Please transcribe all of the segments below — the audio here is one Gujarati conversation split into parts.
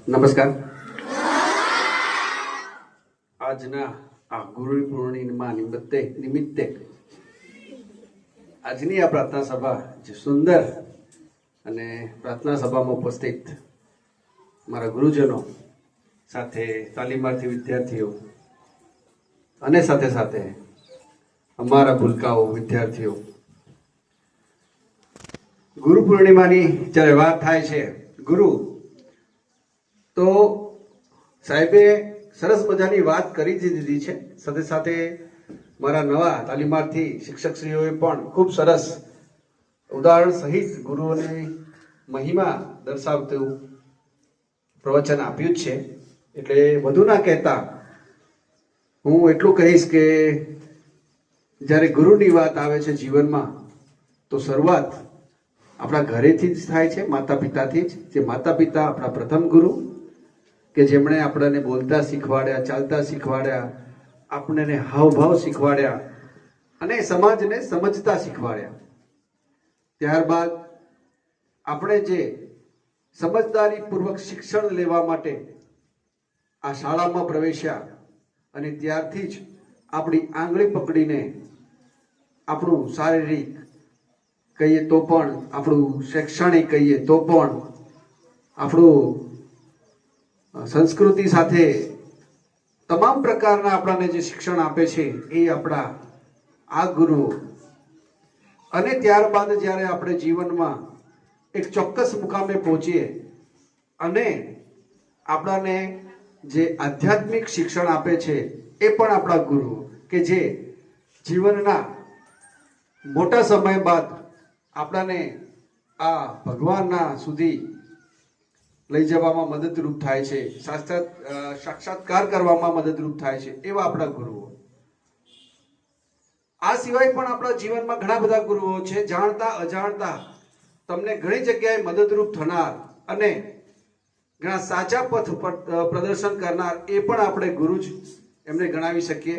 નમસ્કાર. આજના આ ગુરુ પૂર્ણિમા નિમિત્તે આજની આ પ્રાર્થના સભા જે સુંદર અને પ્રાર્થના સભામાં ઉપસ્થિત મારા ગુરુજનો સાથે તાલીમાર્થી વિદ્યાર્થીઓ અને સાથે સાથે અમારા ભૂલકાઓ વિદ્યાર્થીઓ, ગુરુ પૂર્ણિમાની જ્યારે વાત થાય છે ગુરુ, તો સાહેબે સરસ મજાની વાત કરી દીધી છે. સાથે સાથે મારા નવા તાલીમાર્થી શિક્ષકશ્રીઓએ પણ ખૂબ સરસ ઉદાહરણ સહિત ગુરુઓની મહિમા દર્શાવતું પ્રવચન આપ્યું જ છે. એટલે વધુ ના કહેતા હું એટલું કહીશ કે જ્યારે ગુરુની વાત આવે છે જીવનમાં, તો શરૂઆત આપણા ઘરેથી જ થાય છે, માતા પિતાથી જ. જે માતા પિતા આપણા પ્રથમ ગુરુ, કે જેમણે આપણને બોલતા શીખવાડ્યા, ચાલતા શીખવાડ્યા, આપણને હાવભાવ શીખવાડ્યા અને સમાજને સમજતા શીખવાડ્યા. ત્યારબાદ આપણે જે સમજદારીપૂર્વક શિક્ષણ લેવા માટે આ શાળામાં પ્રવેશ્યા અને ત્યારથી જ આપણી આંગળી પકડીને આપણું શારીરિક કહીએ તો પણ, આપણું શૈક્ષણિક કહીએ તો પણ, આપણું સંસ્કૃતિ સાથે તમામ પ્રકારના આપણને જે શિક્ષણ આપે છે એ આપણા આ ગુરુઓ. અને ત્યારબાદ જ્યારે આપણે જીવનમાં એક ચોક્કસ મુકામે પહોંચીએ અને આપણાને જે આધ્યાત્મિક શિક્ષણ આપે છે એ પણ આપણા ગુરુઓ, કે જે જીવનના મોટા સમય બાદ આપણાને આ ભગવાનના સુધી લઈ જવામાં મદદરૂપ થાય છે, સાક્ષાત્કાર કરવામાં મદદરૂપ થાય છે, એવા આપણા ગુરુઓ. આ સિવાય પણ આપણા જીવનમાં ઘણા બધા ગુરુઓ છે, જાણતા અજાણતા તમને ઘણી જગ્યાએ મદદરૂપ થનાર અને ઘણા સાચા પથ પર પ્રદર્શન કરનાર, એ પણ આપણે ગુરુ જ એમને ગણાવી શકીએ.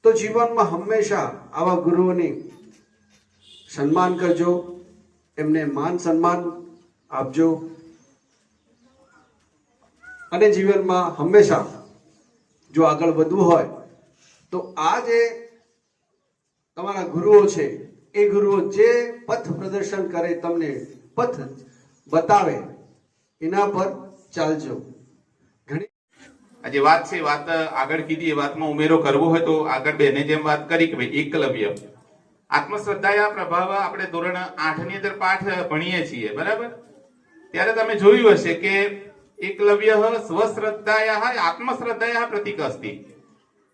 તો જીવનમાં હંમેશા આવા ગુરુઓની સન્માન કરજો, એમને માન સન્માન આપજો અને જીવનમાં હંમેશા જો આગળ વધવું હોય તો આ જે તમારા ગુરુઓ છે એ ગુરુઓ જે પથ પ્રદર્શન કરે, તમને પથ બતાવે, એના પર ચાલજો. ઘણી આ જે વાત છે, વાત આગળ કીધી, એ વાતમાં ઉમેરો કરવો હોય તો આગળ બેને જેમ વાત કરી કે ભાઈ એકલવ્ય આત્મશ્રદ્ધાયા પ્રભાવ આપણે ધોરણ 8 ની અંદર પાઠ ભણીએ છીએ, બરાબર? ત્યારે તમે જોયું હશે કે એકલવ્ય સ્વશ્રદ્ધાયા આત્મશ્રદ્ધાયા પ્રતીક અસ્તિ.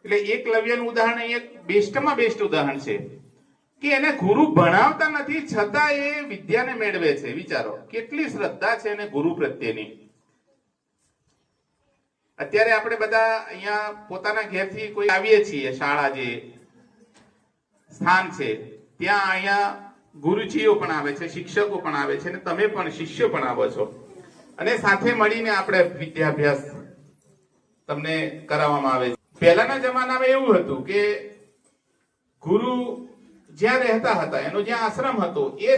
એટલે એકલવ્યનું ઉદાહરણ એક બેસ્ટમાં બેસ્ટ ઉદાહરણ છે કે એને ગુરુ ભણાવતા નથી છતાં એ વિદ્યાને મેળવે છે. વિચારો કેટલી શ્રદ્ધા છે એને ગુરુ પ્રત્યેની. અત્યારે આપણે બધા અહીંયા પોતાના ઘેરથી કોઈ આવીએ છીએ, શાળા જે સ્થાન છે ત્યાં અહીંયા ગુરુજીઓ પણ આવે છે, શિક્ષકો પણ આવે છે, અને તમે પણ શિષ્યો પણ આવો છો, અને સાથે મળીને આપણે વિદ્યાભ્યાસ તમને કરાવવામાં આવે છે. પહેલાના જમાનામાં એવું હતું કે ગુરુ જ્યાં રહેતા હતા, એનો જ્યાં આશ્રમ હતો, એ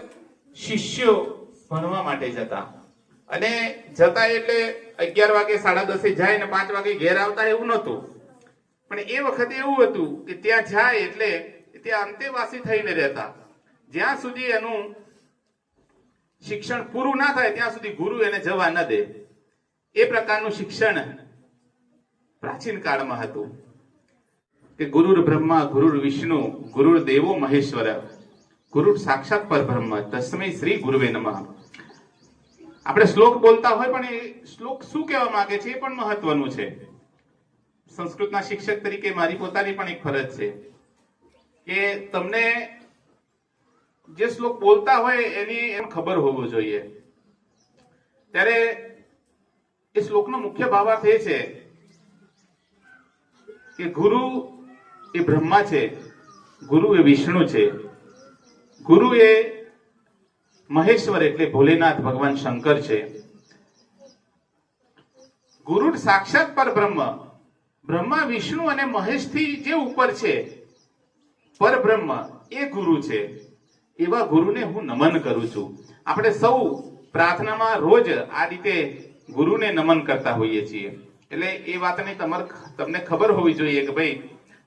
શિષ્યો ભણવા માટે જતા, અને જતા એટલે 11 વાગે 10:30 જાય ને 5 વાગે ઘેર આવતા એવું નહોતું. પણ એ વખતે એવું હતું કે ત્યાં જાય એટલે ત્યાં અંતેવાસી થઈને રહેતા. જ્યાં સુધી એનું શિક્ષણ પૂરું ના થાય ત્યાં સુધી ગુરુ એને જવા ન દે. એ પ્રકારનું શિક્ષણ પ્રાચીન કાળમાં હતું કે ગુરુર બ્રહ્મા ગુરુર વિષ્ણુ ગુરુર દેવો મહેશ્વર ગુરુર સાક્ષાત પરબ્રહ્મ તસ્મૈ શ્રી ગુરુવે નમઃ. આપણે શ્લોક બોલતા હોય પણ એ શ્લોક શું કહેવા માંગે છે એ પણ મહત્વનું છે. સંસ્કૃતના શિક્ષક તરીકે મારી પોતાની પણ એક ફરજ છે કે તમને જે શ્લોક બોલતા હોય એની એમ ખબર હોવું જોઈએ. ત્યારે એ શ્લોકનો મુખ્ય ભાવાર્થ એ છે કે ગુરુ એ બ્રહ્મા છે, ગુરુ એ વિષ્ણુ છે, ગુરુ એ મહેશ્વર એટલે ભોલેનાથ ભગવાન શંકર છે, ગુરુ સાક્ષાત પરબ્રહ્મ, બ્રહ્મા વિષ્ણુ અને મહેશથી જે ઉપર છે પરબ્રહ્મ એ ગુરુ છે. એવા ગુરુને હું નમન કરું છું. આપણે સૌ પ્રાર્થનામાં રોજ આ રીતે ગુરુને નમન કરતા હોઈએ છીએ. એટલે એ વાતની તમને ખબર હોવી જોઈએ કે ભાઈ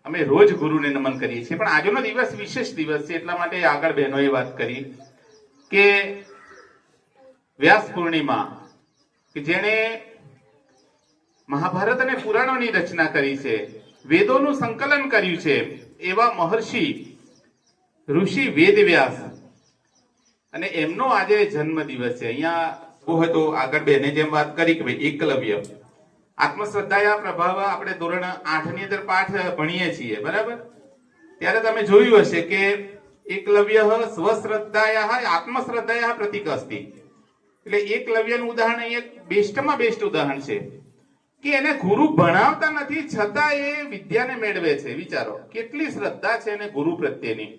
અમે રોજ ગુરુને નમન કરીએ છીએ. પણ આજનો દિવસ વિશેષ દિવસ છે, એટલા માટે આગળ બહેનોએ વાત કરી કે વ્યાસ પૂર્ણિમા, કે જેણે મહાભારત અને પુરાણોની રચના કરી છે, વેદોનું સંકલન કર્યું છે, એવા મહર્ષિ ઋષિ વેદવ્યાસ, અને એમનો આજે જન્મ દિવસ છે. અહીંયા હોય તો આગળ બેને જેમ વાત કરી કે ભાઈ એકલવ્ય આત્મશ્રદ્ધાયા પ્રભાવ આપણે ધોરણ 8 ની અંદર પાઠ ભણીએ છીએ, બરાબર? ત્યારે તમે જોયું હશે કે એકલવ્ય સ્વશ્રદ્ધાયા આત્મશ્રદ્ધાયા પ્રતીક અસ્તિ. એટલે એકલવ્યનું ઉદાહરણ એક બેસ્ટમાં બેસ્ટ ઉદાહરણ છે કે એને ગુરુ ભણાવતા નથી છતાં એ વિદ્યાને મેળવે છે. વિચારો કેટલી શ્રદ્ધા છે એને ગુરુ પ્રત્યેની.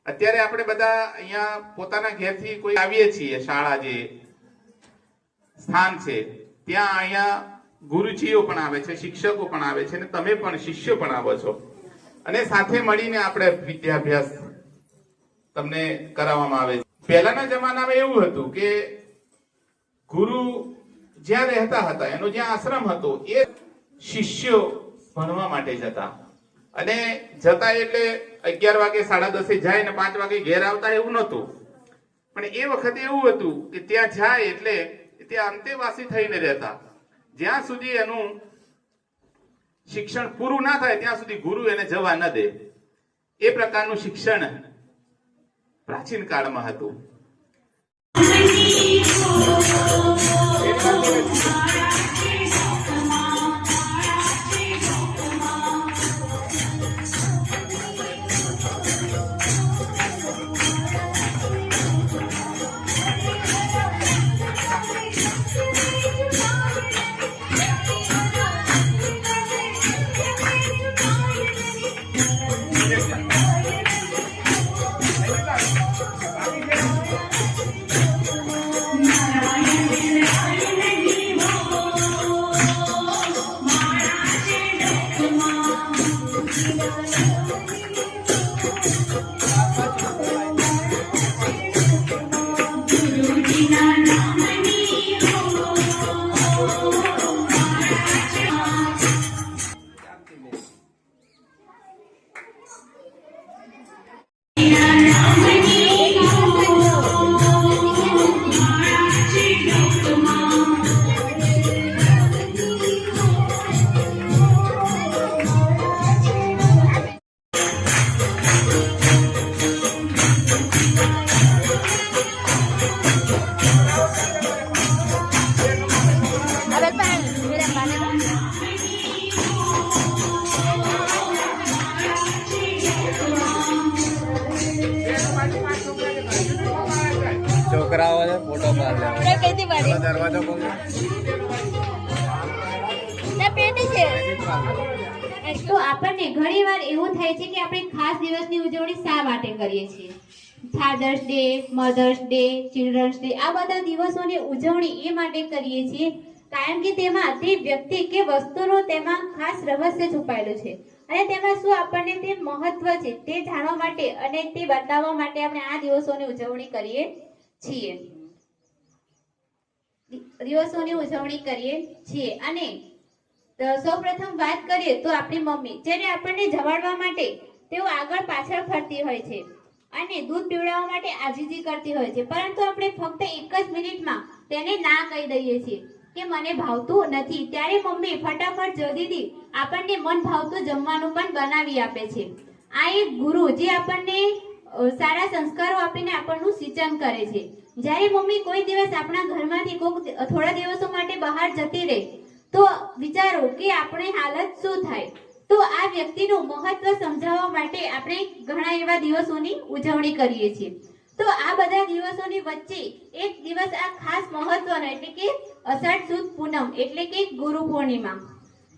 અત્યારે આપણે બધા અહીંયા પોતાના ઘેરથી કોઈ આવીએ છીએ, શાળા જે સ્થાન છે ત્યાં અહીંયા ગુરુજીઓ પણ આવે છે, શિક્ષકો પણ આવે છે, અને તમે પણ શિષ્યો પણ આવો છો, અને સાથે મળીને આપણે વિદ્યાભ્યાસ તમને કરાવવામાં આવે છે. પહેલાના જમાનામાં એવું હતું કે ગુરુ જ્યાં રહેતા હતા, એનો જ્યાં આશ્રમ હતો, એ શિષ્યો ભણવા માટે જતા, અને જતા એટલે 11 વાગે 10:30 જાય ને 5 વાગે ઘેર આવતા એવું નહોતું. પણ એ વખતે એવું હતું કે ત્યાં જાય એટલે ત્યાં અંતેવાસી થઈને રહેતા. જ્યાં સુધી એનું શિક્ષણ પૂરું ના થાય ત્યાં સુધી ગુરુ એને જવા ન દે. એ પ્રકારનું શિક્ષણ પ્રાચીન કાળમાં હતું. છોકરાઓ ફોટો પાડે દરવાજો તો આપણને ઘણીવાર એવું થાય છે કે આપણે ખાસ દિવસની ઉજવણી શા માટે કરીએ છીએ? Father's day, mother's day, children's day, આ બધા દિવસોની ઉજવણી એ માટે કરીએ છીએ કારણ કે તેમાં તે વ્યક્તિ કે વસ્તુનો તેમાં ખાસ રહસ્ય છુપાયેલું છે, અને તેમાં શું આપણને તે મહત્વ છે તે જાણવા માટે અને તે બતાવવા માટે આપણે આ દિવસોની ઉજવણી કરીએ છીએ. અને સૌપ્રથમ વાત કરીએ તો આપણી મમ્મી, જેને આપણને જમાડવા માટે તેઓ આગળ પાછળ ફરતી હોય છે અને દૂધ પીવડાવવા માટે આજીજી કરતી હોય છે, પરંતુ આપણે ફક્ત એક જ મિનિટમાં તેને ના કહી દઈએ છીએ કે મને ભાવતું નથી. ત્યારે મમ્મી ફટાફટ જલ્દીથી આપણને મન ભાવતું જમવાનું પણ બનાવી આપે છે. આ એક ગુરુ જે આપણને સારા સંસ્કારો આપીને આપણનું સિંચન કરે છે. જ્યારે મમ્મી કોઈ દિવસ આપણા ઘરમાંથી થોડા દિવસો માટે બહાર જતી રહે તો વિચારો કે આપણી હાલત શું થાય. તો આ વ્યક્તિનું મહત્વ સમજાવવા માટે આપણે ઘણા એવા દિવસોની ઉજવણી કરીએ છીએ. તો આ બધા દિવસોની વચ્ચે એક દિવસ આ ખાસ મહત્વનો એટલે કે અષાઢ સુદ પૂનમ એટલે કે ગુરુ પૂર્ણિમા,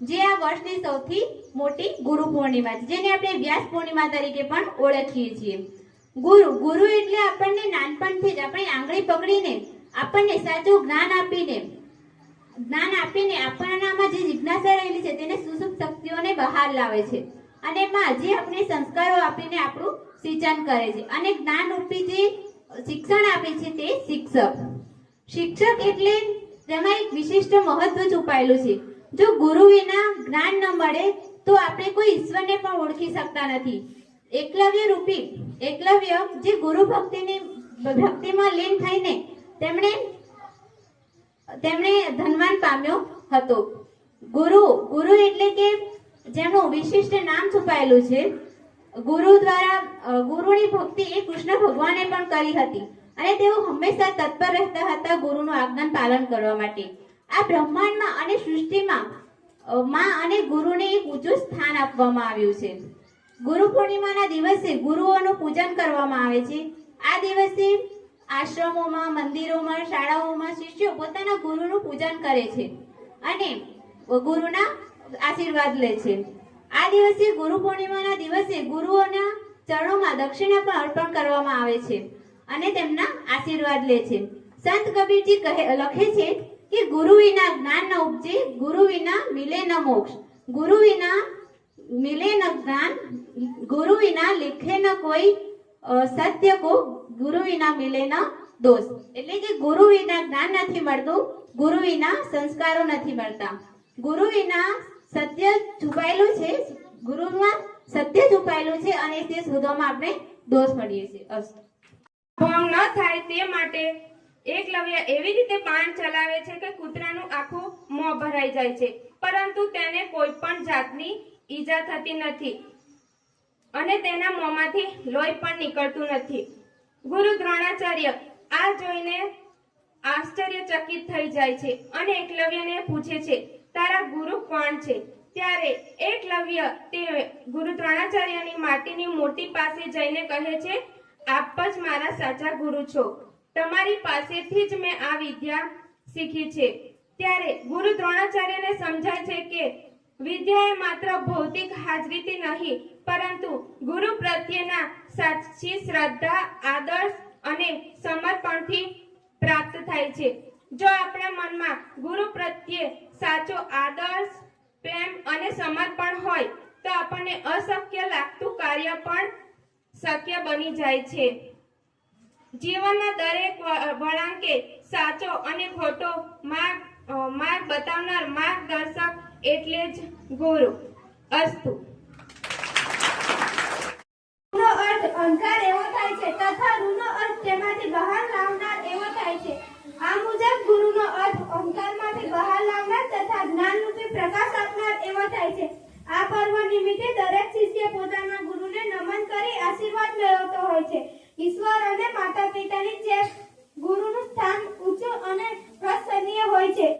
જે આ વર્ષની સૌથી મોટી ગુરુ પૂર્ણિમા છે, જેને આપણે વ્યાસ પૂર્ણિમા તરીકે પણ ઓળખીએ છીએ. ગુરુ એટલે આપણને નાનપણથી જ આપણી આંગળી પકડીને આપણને સાચું જ્ઞાન આપીને આપણામાં જે જિજ્ઞાસા રહેલી છે તેને સુસુપ્ત શક્તિઓને બહાર લાવે છે, અને માં જે આપણે સંસ્કારો આપીને આપણું સિંચન કરે છે, અને જ્ઞાન રૂપી જે શિક્ષણ આપે છે તે શિક્ષક. શિક્ષક એટલે તેમાં એક વિશિષ્ટ મહત્વ છુપાયેલું છે. જો ગુરુ વિના જ્ઞાન ન મળે તો આપણે કોઈ ઈશ્વરને પણ ઓળખી શકતા નથી. એકલવ્ય જે ગુરુ ભક્તિમાં લીન થઈને તેમણે ધનવાન પામ્યો હતો. ગુરુ એટલે કે જેનું વિશિષ્ટ નામ છુપાયેલું છે. ગુરુની ભક્તિ એ કૃષ્ણ ભગવાને પણ કરી હતી, અને તેઓ હંમેશા તત્પર રહેતા હતા ગુરુનું આજ્ઞાનું પાલન કરવા માટે. આ બ્રહ્માંડમાં અને સૃષ્ટિમાં માં અને ગુરુને એક ઊંચું સ્થાન આપવામાં આવ્યું છે. ગુરુ પૂર્ણિમાના દિવસે ગુરુઓનું પૂજન કરવામાં આવે છે. આ દિવસે આશ્રમોમાં, મંદિરોમાં, શાળાઓમાં શિષ્યો પોતાના ગુરુનું પૂજન કરે છે અને ગુરુના આશીર્વાદ લે છે. આ દિવસે ગુરુ પૂર્ણિમાના દિવસે ગુરુઓના ચરણોમાં દક્ષિણા પણ અર્પણ કરવામાં આવે છે અને તેમના આશીર્વાદ લે છે. સંત કબીરજી લખે છે કે ગુરુ વિના જ્ઞાન ન ઉપજે, ગુરુ વિના મિલે ન મોક્ષ, ગુરુ વિના મિલે ન જ્ઞાન, ગુરુ વિના लिखे न कोई सत्य को, गुरु विना मिले न दोष. એટલે કે ગુરુ વિના જ્ઞાન નથી મળતું, ગુરુ વિના સંસ્કારો નથી મળતા, ગુરુ વિના સત્ય છુપાયેલું છે, ગુરુમાં સત્ય છુપાયેલું છે અને તે શોધવામાં આપણે દોષ મળીએ છીએ. અસ્તુ. ભંગ ન થાય તે માટે એકલવ્ય એવી રીતે બાણ ચલાવે છે કે કૂતરાનું આખું મોં ભરાઈ જાય છે, પરંતુ તેને કોઈ પણ જાતની ઈજા થતી નથી અને તેના મોંમાંથી લોહી પણ નીકળતું નથી. ગુરુ દ્રોણાચાર્ય આ જોઈને આશ્ચર્યચકિત થઈ જાય છે અને એકલવ્યને પૂછે છે, તારા ગુરુ કોણ છે? ત્યારે એકલવ્ય તે ગુરુ દ્રોણાચાર્યની માટીની મૂર્તિ પાસે જઈને કહે છે, આપ જ મારા સાચા ગુરુ છો, તમારી પાસેથી જ મેં આ વિદ્યા શીખી છે. ત્યારે ગુરુ દ્રોણાચાર્યને સમજાય છે કે વિદ્યા એ માત્ર ભૌતિક હાજરીથી નહીં, પરંતુ ગુરુ પ્રત્યેના સાચી શ્રદ્ધા, આદર્શ અને સમર્પણથી પ્રાપ્ત થાય છે. જો આપણા મનમાં ગુરુ પ્રત્યે સાચો આદર્શ, પ્રેમ અને સમર્પણ હોય તો આપણને અશક્ય લાગતું કાર્ય પણ શક્ય બની જાય છે. જીવનના દરેક વળાંકે સાચો અને ખોટો માર્ગ બતાવનાર માર્ગદર્શક એટલે જ ગુરુ. અસ્તુ. નો અર્થ અહંકાર એવો થાય છે તથા રૂનો અર્થ તેમાંથી બહાર લાવનાર એવો થાય છે. આ મુજબ ગુરુનો અર્થ અહંકારમાંથી બહાર લાવનાર તથા જ્ઞાનરૂપી પ્રકાશ આપનાર એવો થાય છે. આ પર્વ નિમિત્તે દરેક શિષ્ય પોતાના ગુરુને નમન કરી આશીર્વાદ મેળવતો હોય છે. ઈશ્વર અને માતા પિતાની જેમ ગુરુનું સ્થાન ઊંચું અને પ્રશંસનીય હોય છે.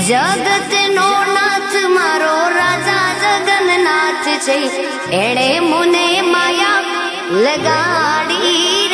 જગત નો નાથ મારો રાજા જગન્નાથ છે, એણે મુને માયા લગાડી.